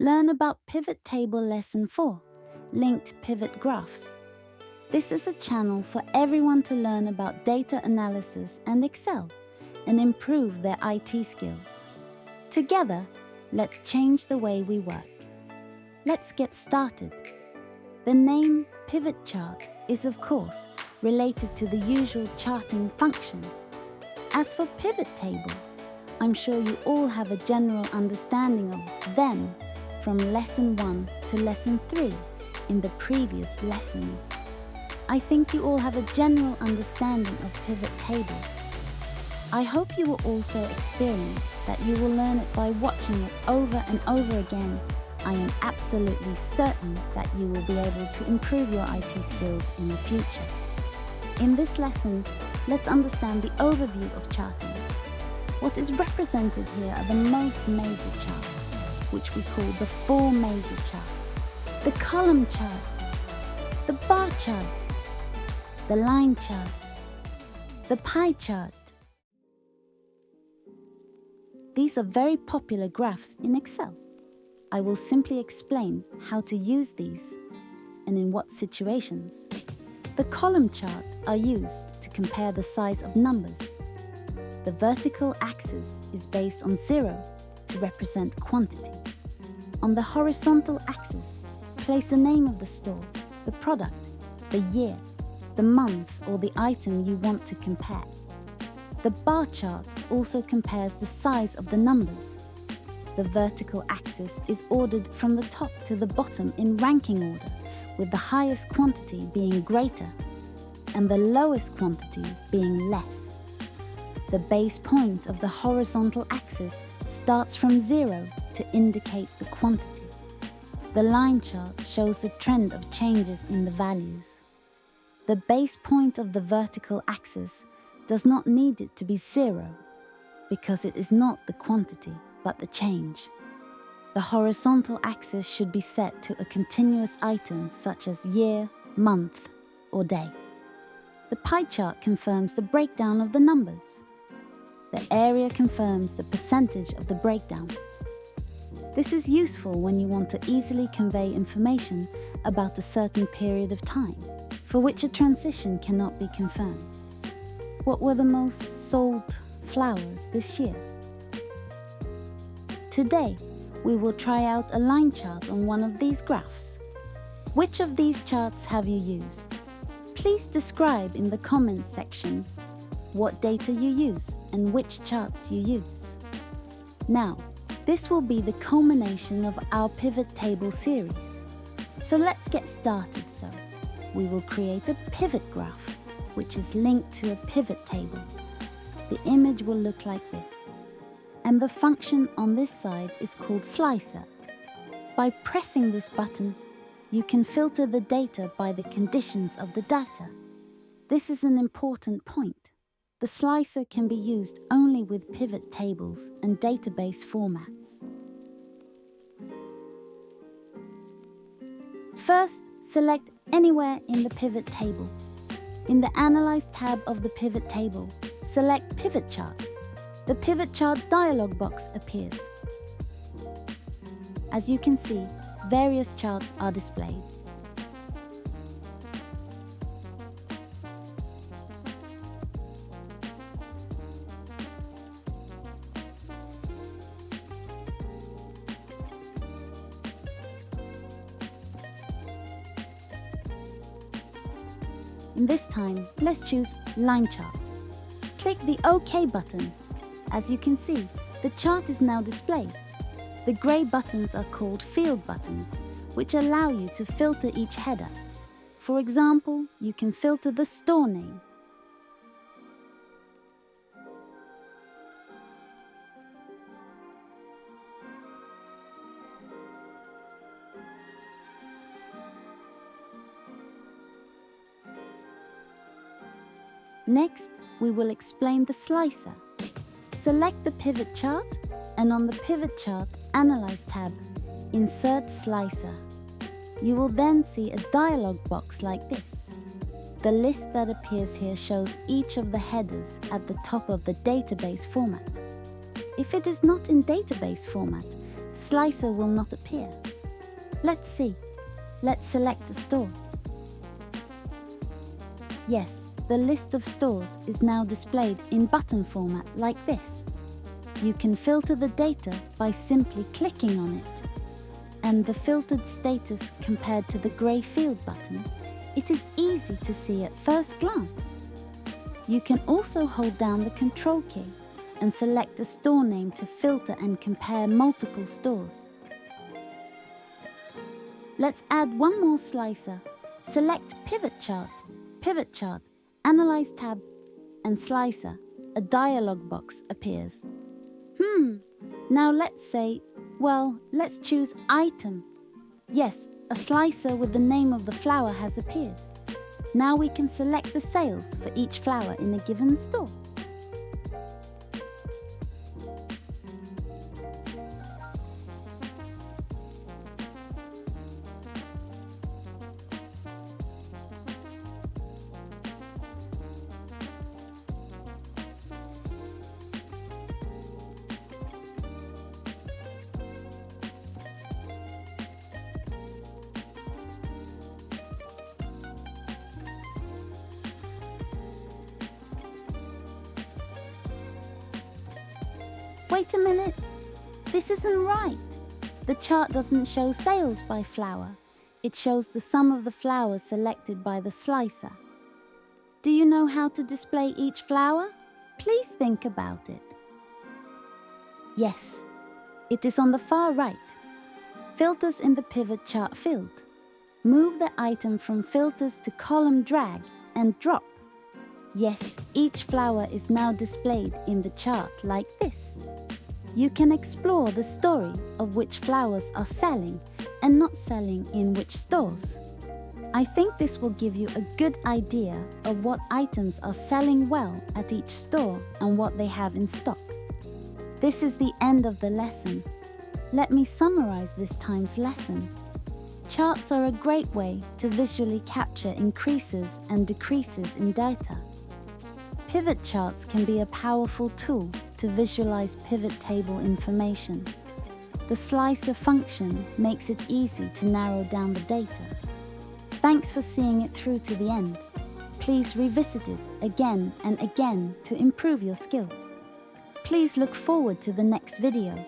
Learn about Pivot Table Lesson 4, Linked Pivot Graphs. This is a channel for everyone to learn about data analysis and Excel and improve their IT skills. Together, let's change the way we work. Let's get started. The name pivot chart is, of course, related to the usual charting function. As for pivot tables, I'm sure you all have a general understanding of them from Lesson 1 to Lesson 3 in the previous lessons. I think you all have a general understanding of pivot tables. I hope you will also experience that you will learn it by watching it over and over again. I am absolutely certain that you will be able to improve your IT skills in the future. In this lesson, let's understand the overview of charting. What is represented here are the most major charts, which we call the four major charts: the column chart, the bar chart, the line chart, the pie chart. These are very popular graphs in Excel. I will simply explain how to use these and in what situations. The column chart are used to compare the size of numbers. The vertical axis is based on 0 to represent quantity. On the horizontal axis, place the name of the store, the product, the year, the month or the item you want to compare. The bar chart also compares the size of the numbers. The vertical axis is ordered from the top to the bottom in ranking order, with the highest quantity being greater and the lowest quantity being less. The base point of the horizontal axis starts from 0 to indicate the quantity. The line chart shows the trend of changes in the values. The base point of the vertical axis does not need it to be 0 because it is not the quantity but the change. The horizontal axis should be set to a continuous item such as year, month, or day. The pie chart confirms the breakdown of the numbers. The area confirms the percentage of the breakdown. This is useful when you want to easily convey information about a certain period of time, for which a transition cannot be confirmed. What were the most sold flowers this year? Today, we will try out a line chart on one of these graphs. Which of these charts have you used? Please describe in the comments section what data you use and which charts you use. Now, this will be the culmination of our pivot table series. So let's get started. We will create a pivot graph, which is linked to a pivot table. The image will look like this. And the function on this side is called slicer. By pressing this button, you can filter the data by the conditions of the data. This is an important point. The slicer can be used only with pivot tables and database formats. First, select anywhere in the pivot table. In the Analyze tab of the pivot table, select Pivot Chart. The pivot chart dialog box appears. As you can see, various charts are displayed. In this time, let's choose Line Chart. Click the OK button. As you can see, the chart is now displayed. The grey buttons are called field buttons, which allow you to filter each header. For example, you can filter the store name. Next, we will explain the slicer. Select the pivot chart and on the pivot chart Analyze tab, insert slicer. You will then see a dialog box like this. The list that appears here shows each of the headers at the top of the database format. If it is not in database format, Slicer will not appear. Let's see. Let's select a store. Yes, the list of stores is now displayed in button format like this. You can filter the data by simply clicking on it. And the filtered status compared to the grey field button, it is easy to see at first glance. You can also hold down the Control key and select a store name to filter and compare multiple stores. Let's add one more slicer. Select Pivot Chart, Analyze tab, and Slicer. A dialog box appears. Now let's choose Item. Yes, a slicer with the name of the flower has appeared. Now we can select the sales for each flower in a given store. Wait a minute, this isn't right. The chart doesn't show sales by flower. It shows the sum of the flowers selected by the slicer. Do you know how to display each flower? Please think about it. Yes, it is on the far right. Filters in the pivot chart field. Move the item from filters to column drag and drop. Yes, each flower is now displayed in the chart like this. You can explore the story of which flowers are selling and not selling in which stores. I think this will give you a good idea of what items are selling well at each store and what they have in stock. This is the end of the lesson. Let me summarize this time's lesson. Charts are a great way to visually capture increases and decreases in data. Pivot charts can be a powerful tool to visualize pivot table information. The slicer function makes it easy to narrow down the data. Thanks for seeing it through to the end. Please revisit it again and again to improve your skills. Please look forward to the next video.